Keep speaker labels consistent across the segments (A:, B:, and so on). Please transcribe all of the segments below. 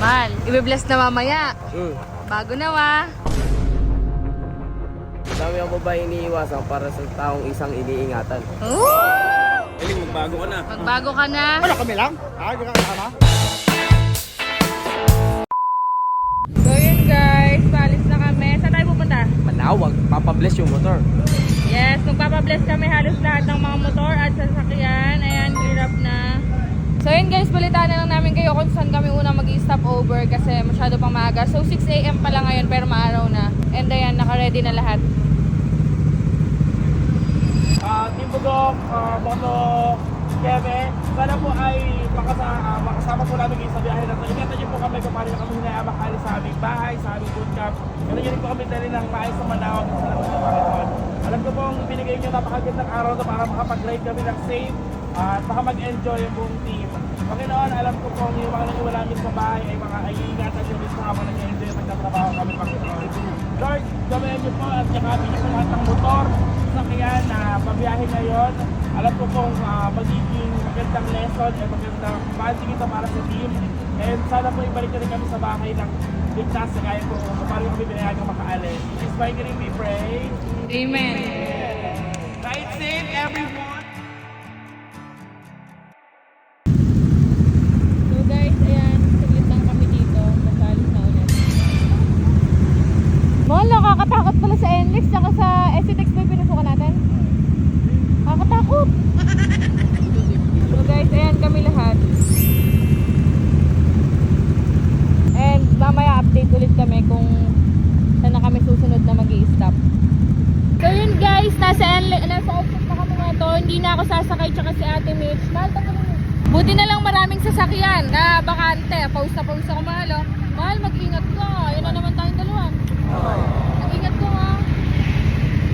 A: Mahal, i-bless na mamaya. Bago na wa.
B: Dami ang babae iniiwasan para sa taong isang iniingatan.
C: Galing, magbago ka na.
A: Magbago ka na.
D: Ano kami lang? Hindi ka kasama?
A: So yun guys, paalis na kami. Saan tayo pupunta?
B: Manawag, papabless yung motor.
A: Yes, magpapabless kami halos lahat ng mga motor at sasakyan. Ayan, hirap na. So yun guys, balitaan na lang namin kayo kung saan kami una mag-stop over kasi masyado pang maaga. So 6 AM pa lang ngayon pero maaraw na. And ayan, naka-ready na lahat.
D: Team Bugok, Moto, Keme, sana po ay makasama po namin kayo sa biyahe na ito. Ingatan niyo po kami kung paano kami hinayabak alis sa aming bahay, sa aming bootcamp. Ganun niyo rin po kami dali ng maayos sa Manawag sa salamat ng Panginoon. Alam ko pong binigay niyo napakagandang araw na para makapag-ride kami ng safe at baka mag-enjoy yung buong team. Panginoon, alam ko po yung mga naniwala namin sa bahay ay iingatan niyo rin sa habang nag-enjoy at nagtatrabaho kami, Panginoon. Lord, gawin niyo po at yakapin niyo po lahat ng motor, sakyan na pabiyahe ngayon. Alam ko pong magiging magandang lesson at magandang banding ito para sa team. And sana po ibalik rin kami sa bahay ng ligtas sa kaya po kung paano kami pinayagang makaalis. In Jesus' mighty name we pray.
A: Amen.
D: Ride safe everyone!
A: So guys, ayan, saglit lang kami dito. Magpaalis na ulit. Mahal, nakakatakot pala sa NLEX tsaka sa SCTEX ba yung pinusukan natin? Nakakatakot! So guys, ayan kami lahat. And mamaya update ulit kami kung saan na kami susunod na mag-i-stop. So yun guys, nasa offset na kami na to. Hindi na ako sasakay tsaka si Ate Mitch. Mahal, tagalin mo. Buti na lang maraming sasakyan na bakante. Pause na pause ako, mahal. Oh. Mahal, mag-ingat ka. Yan na naman tayong dalawa. Mag-ingat ko ha.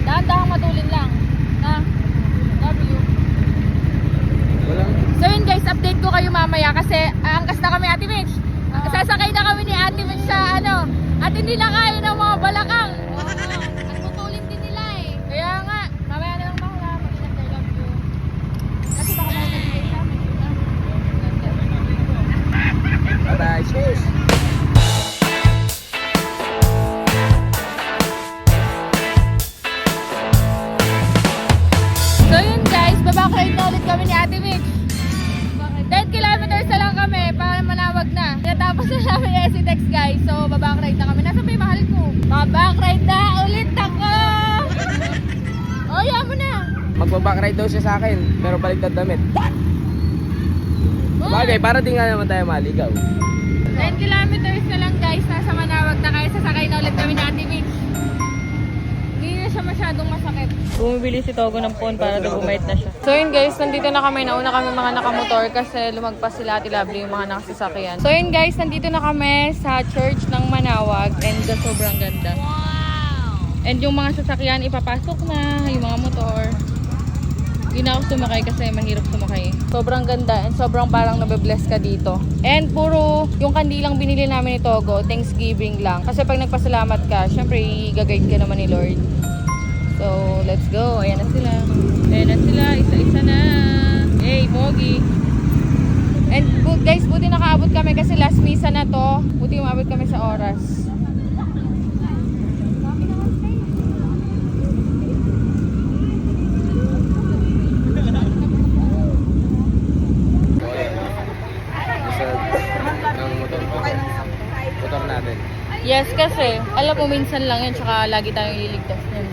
A: Dahan-dahang matulin lang. Ha? Love you. So yun guys, update ko kayo mamaya kasi angkas na kami Ate Mitch. Sasakay na kami ni Ate Mitch sa ano. At hindi na kaya ng mga balakang. At tutulin din nila eh. Kaya nga, mamaya na lang mahal ha. Mag-ingat kayo, love you. Kasi baka mahal nagbigay sa amin.
B: Bye-bye, cheers!
A: So yun guys, babak-ride na ulit kami ni Ate Mitch. 10 kilometers na lang kami para Manawag na. Natapos na namin yung SCTEX guys. So babak-ride na kami. Nasa may mahal ko. Babak-ride na ulit ako! Oh, yan mo na!
B: Magbaback-ride daw siya sa akin, pero baliktad damit. Bagay, para di nga naman tayo maligaw.
A: 10 kilometers na lang guys. Nasa Manawag na kayo. Sasakay na ulit kami ni Ate Mitch. Hindi na siya masyadong masakit. Bumibili si Togo ng phone para bumait na siya. So yun guys, nandito na kami. Nauna kami mga nakamotor kasi lumagpas sila Ate Lovely yung mga nakasasakyan. So yun guys, nandito na kami sa church ng Manawag and sobrang ganda. Wow! And yung mga sasakyan ipapasok na, yung mga motor. Hindi na ako sumakay kasi mahirap sumakay. Sobrang ganda and sobrang parang nabe-bless ka dito. And puro yung kandilang binili namin ni Togo, Thanksgiving lang. Kasi pag nagpasalamat ka, syempre i-guide ka naman ni Lord. So, let's go. Ayan na sila. Ayan na sila. Isa-isa na. Hey, Pogi. And guys, buti nakaabot kami kasi last misa na to. Buti umabot kami sa oras.
B: Motor natin.
A: Yes, kasi alam mo minsan lang yan tsaka lagi tayong liligtas nun.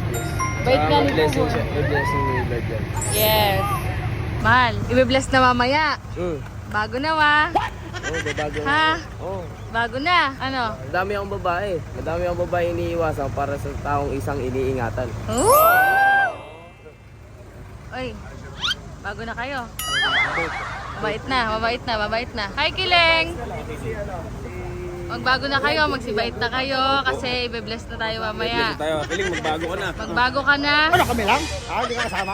A: Bait ka ni
B: Blessing
A: Pogo.
B: siya. May blessing ni Lord yan.
A: Yes. Mahal, i-bless na mamaya. Bago na wa.
B: Babago na.
A: Ha?
B: Oo.
A: Bago na. Ano?
B: Madami akong babae. Madami akong babae iniiwasan para sa taong isang iniingatan.
A: Oy, bago na kayo. Mabait na, mabait na, mabait na. Hi, Kileng! Magbago na kayo, magsibait na kayo kasi i-bless na tayo mamaya.
C: Bless tayo. Galing, magbago ka na.
A: Magbago ka na.
D: Ano kami lang? Hindi ka kasama?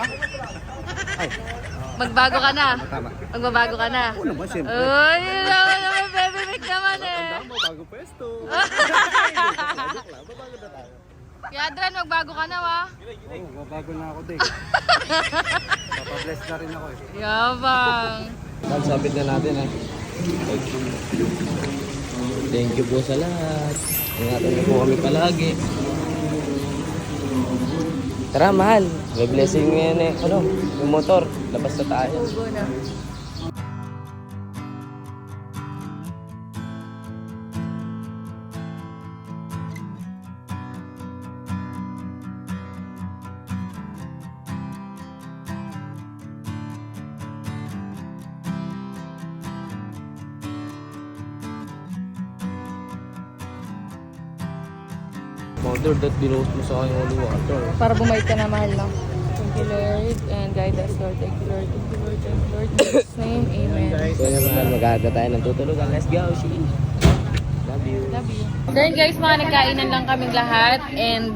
A: Magbago ka na.
D: Tama.
A: Magbabago ka na.
D: Oo naman, siyempre.
A: Uy, yun naman, baby Mick naman eh.
D: Bago pwesto. Babago na tayo.
A: Yadran, magbago ka na wa.
D: Oo, babago na ako din. Papabless na rin ako eh.
A: Yabang.
B: Sabit na natin eh. Thank you po sa lahat. Ingatan niyo po kami palagi. Tara, mahal. May blessing ngayon eh. Ano? Yung motor. Labas na tayo.
A: Go na.
B: Mother, that binuhos mo sa akin yung holy water.
A: Para bumait ka na, mahal, no? Thank you, Lord. And guide us, Lord. Thank you, Lord. Thank you, Lord. Thank you, Lord. In Jesus' name, amen.
B: So yun naman, mag-aga tayo ng tutulugan. Let's go, she. Love you.
A: Love you. So yun guys, mga nagkainan lang kaming lahat and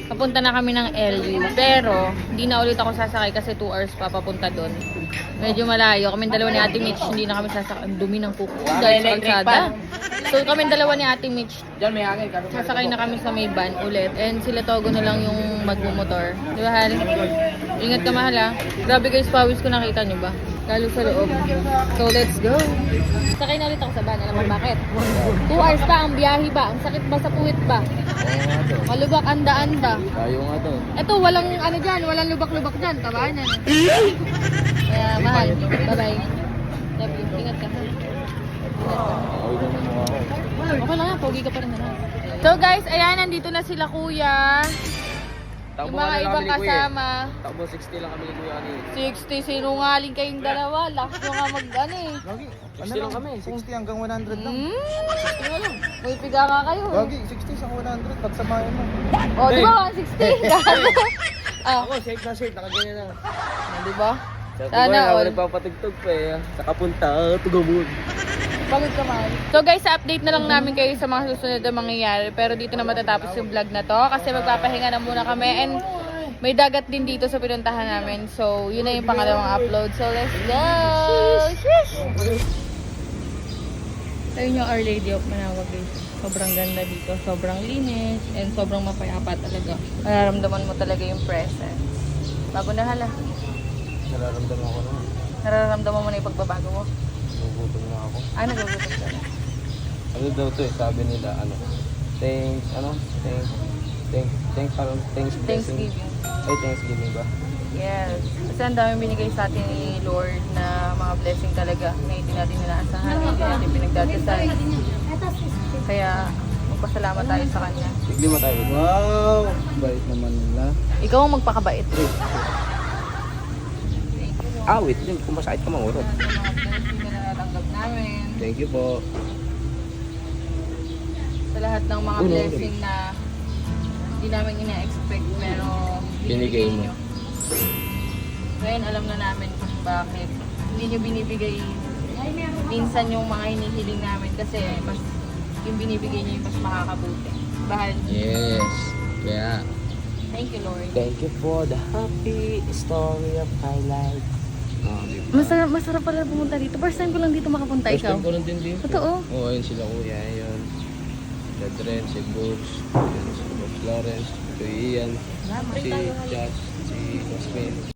A: papunta na kami ng LU. Pero, hindi na ulit ako sasakay kasi 2 hours pa papunta doon. Medyo malayo. Kaming dalawa ni Ate Mitch, hindi na kami sasakay. Ang dumi ng kuko. Guys, kalsada. So kaming dalawa ni Ate Mitch,
D: Diyan may hangin.
A: sasakay na kami sa may van ulit. And sila Togo na lang yung magmumotor. Di ba, Hal? Ingat ka, mahal, ha? Grabe guys, pawis ko, nakita nyo ba? Lalo sa loob. So, let's go. Sakay na ulit ako sa van. Alam mo bakit? 2 hours pa ang biyahe ba? Ang sakit ba sa puwit ba? Malubak, anda-anda.
B: Tayo nga to.
A: Ito, walang ano dyan, walang lubak-lubak dyan. Tabanan. Kaya, mahal. Bye-bye. Love you. Ingat ka. Okay lang yan, pogi ka pa rin naman. So guys, ayan, nandito na sila kuya. Yung mga ibang kasama.
B: Takbo 60 lang kami ni Kuya kanina.
A: 60, sinungaling kayong dalawa. Last nyo nga mag-ano eh.
E: Gagi,
B: 60 lang kami.
E: 60 hanggang 100 lang.
A: May piga ka kayo.
E: Gagi, 60 sa 100, pagsamahin mo.
A: O, di ba? 160. Gago. Ah,
B: Ako, safe na safe. Nakaganyan na.
A: di ba?
B: Sana
A: Sana
B: all.
A: all.
B: Nagpapatugtog pa eh. Nakapunta, Tugamon.
A: Pagod ka, mahal. So guys, update na lang namin kayo sa mga susunod na mangyayari. Pero dito na matatapos yung vlog na to. Kasi magpapahinga na muna kami. And may dagat din dito sa pinuntahan namin. So, yun na yung pangalawang upload. So, let's go! Sheesh! Ayun yung Our Lady of Manawag guys. Sobrang ganda dito. Sobrang linis. And sobrang mapayapa talaga. Nararamdaman mo talaga yung presence. Bago na hala.
B: Nararamdaman ko na.
A: Nararamdaman mo na yung pagbabago mo.
B: Nagugutom na ako.
A: Ay, nagugutom ka na.
B: Ano daw to eh, sabi nila,
A: Thanksgiving.
B: Ay, Thanksgiving ba?
A: Yes. Kasi ang dami binigay sa atin ni Lord na mga blessing talaga na hindi natin inaasahan, hindi natin pinagdadasal. Kaya magpasalamat tayo sa Kanya.
B: Bigli mo tayo.
E: Wow! Bait naman nila.
A: Ikaw ang magpakabait.
B: Wait din. Kung masakit ka mangurot.
A: Mga blessing na natatanggap namin.
B: Thank you po.
A: Sa lahat ng mga blessing na hindi namin ina-expect pero
B: Binigay mo.
A: nyo. Ngayon alam na namin kung bakit hindi nyo binibigay minsan yung mga hinihiling namin kasi mas yung binibigay nyo yung mas makakabuti. Bahal.
B: Yes. Kaya,
A: Thank you, Lord.
B: thank you for the happy story of my life.
A: Masarap pala pumunta dito. First time ko lang dito makapunta,
B: First
A: ikaw.
B: time ko lang din dito.
A: Totoo?
B: Oo, ayun sila kuya. Ayun. Ledren, si Books, si Books Lawrence, si Ian, si Josh, si Jasmine.